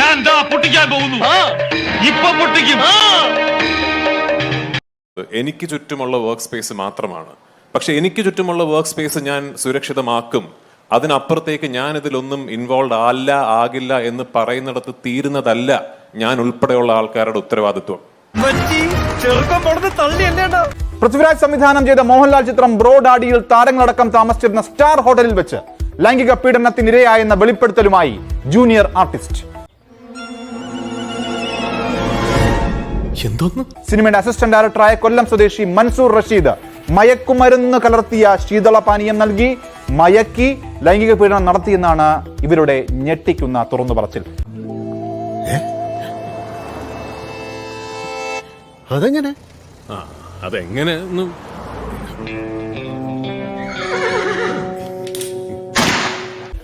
ഞാൻ പൊട്ടിക്കാൻ പോകുന്നു. ഇപ്പൊ പൊട്ടിക്കും. എനിക്ക് ചുറ്റുമുള്ള വർക്ക് സ്പേസ് മാത്രമാണ്. പക്ഷെ എനിക്ക് ചുറ്റുമുള്ള വർക്ക് സ്പേസ് ഞാൻ സുരക്ഷിതമാക്കും. അതിനപ്പുറത്തേക്ക് ഞാൻ ഇതിലൊന്നും ഇൻവോൾവ് ആകില്ല എന്ന് പറയുന്നിടത്ത് തീരുന്നതല്ല ഞാൻ ഉൾപ്പെടെയുള്ള ആൾക്കാരുടെ ഉത്തരവാദിത്വം. പൃഥ്വിരാജ് സംവിധാനം ചെയ്ത മോഹൻലാൽ ചിത്രം ബ്രോ ഡാഡിയിൽ താരങ്ങളടക്കം താമസിച്ചിരുന്ന സ്റ്റാർ ഹോട്ടലിൽ വെച്ച് ലൈംഗിക പീഡനത്തിനിരയായെന്ന വെളിപ്പെടുത്തലുമായി ജൂനിയർ ആർട്ടിസ്റ്റ്. സിനിമയുടെ അസിസ്റ്റന്റ് ഡയറക്ടറായ കൊല്ലം സ്വദേശി മൻസൂർ റഷീദ് മയക്കുമരുന്ന് കലർത്തിയ ശീതളപാനീയം നൽകി മയക്കി ലൈംഗിക പീഡനം നടത്തിയെന്നാണ് ഇവരുടെ ഞെട്ടിക്കുന്ന തുറന്നു പറച്ചിൽ. അതെങ്ങനെ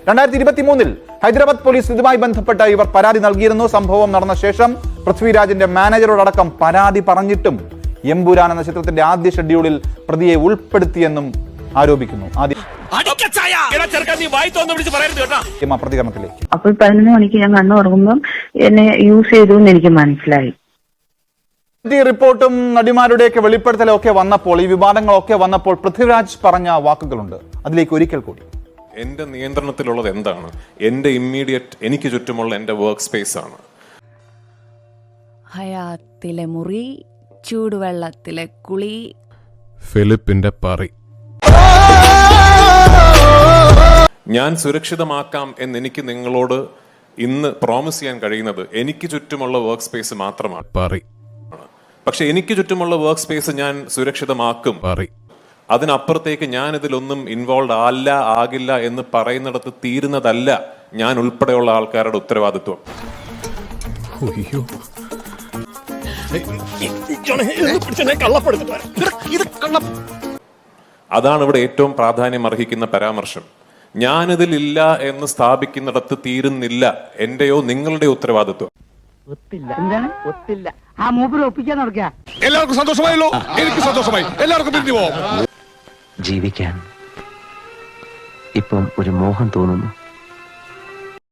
2023 ഹൈദരാബാദ് പോലീസ് ഇതുമായി ബന്ധപ്പെട്ട് ഇവർ പരാതി നൽകിയിരുന്നു. സംഭവം നടന്ന ശേഷം പൃഥ്വിരാജിന്റെ മാനേജറോടക്കം പരാതി പറഞ്ഞിട്ടും എമ്പുരാൻ എന്ന ചിത്രത്തിന്റെ ആദ്യ ഷെഡ്യൂളിൽ പ്രതിയെ ഉൾപ്പെടുത്തിയെന്നും ആരോപിക്കുന്നു. പ്രതികരണത്തിലേക്ക്. അപ്പോൾ 11 മണിക്ക് ഞാൻ കണ്ണു തുറക്കുമ്പോൾ എന്നെ യൂസ് ചെയ്തു എന്ന് എനിക്ക് മനസ്സിലായി. റിപ്പോർട്ടും നടിമാരുടെയൊക്കെ വെളിപ്പെടുത്തലും ഒക്കെ വന്നപ്പോൾ, ഈ വിവാദങ്ങളൊക്കെ വന്നപ്പോൾ പൃഥ്വിരാജ് പറഞ്ഞ വാക്കുകളുണ്ട്. അതിലേക്ക് ഒരിക്കൽ കൂടി. എന്റെ നിയന്ത്രണത്തിലുള്ളത് എന്താണ്? എന്റെ ഇമ്മീഡിയറ്റ് എനിക്ക് ചുറ്റുമുള്ള എന്റെ വർക്ക് സ്പേസ് ആണ്. ഹയാത്തിലെ മുറി, ചൂടുവെള്ളത്തിലെ കുളി, ഫിലിപ്പിന്റെ പറി. ഞാൻ സുരക്ഷിതമാക്കാം എന്നെനിക്ക് നിങ്ങളോട് ഇന്ന് പ്രോമിസ് ചെയ്യാൻ കഴിയുന്നത് എനിക്ക് ചുറ്റുമുള്ള വർക്ക് സ്പേസ് മാത്രമാണ്. പക്ഷെ എനിക്ക് ചുറ്റുമുള്ള വർക്ക് സ്പേസ് ഞാൻ സുരക്ഷിതമാക്കും. അതിനപ്പുറത്തേക്ക് ഞാൻ ഇതിലൊന്നും ഇൻവോൾവ് ആകില്ല എന്ന് പറയുന്നിടത്ത് തീരുന്നതല്ല ഞാൻ ഉൾപ്പെടെയുള്ള ആൾക്കാരുടെ ഉത്തരവാദിത്വം. അതാണ് ഇവിടെ ഏറ്റവും പ്രാധാന്യം അർഹിക്കുന്ന പരാമർശം. ഞാനിതിലില്ല എന്ന് സ്ഥാപിക്കുന്നിടത്ത് തീരുന്നില്ല എന്റെയോ നിങ്ങളുടെ ഉത്തരവാദിത്വം. എല്ലാവർക്കും സന്തോഷമായല്ലോ. എനിക്ക് സന്തോഷമായി. എല്ലാവർക്കും പിരിഞ്ഞു പോവാം. ജീവിക്കാൻ ഇപ്പം ഒരു മോഹം തോന്നുന്നു.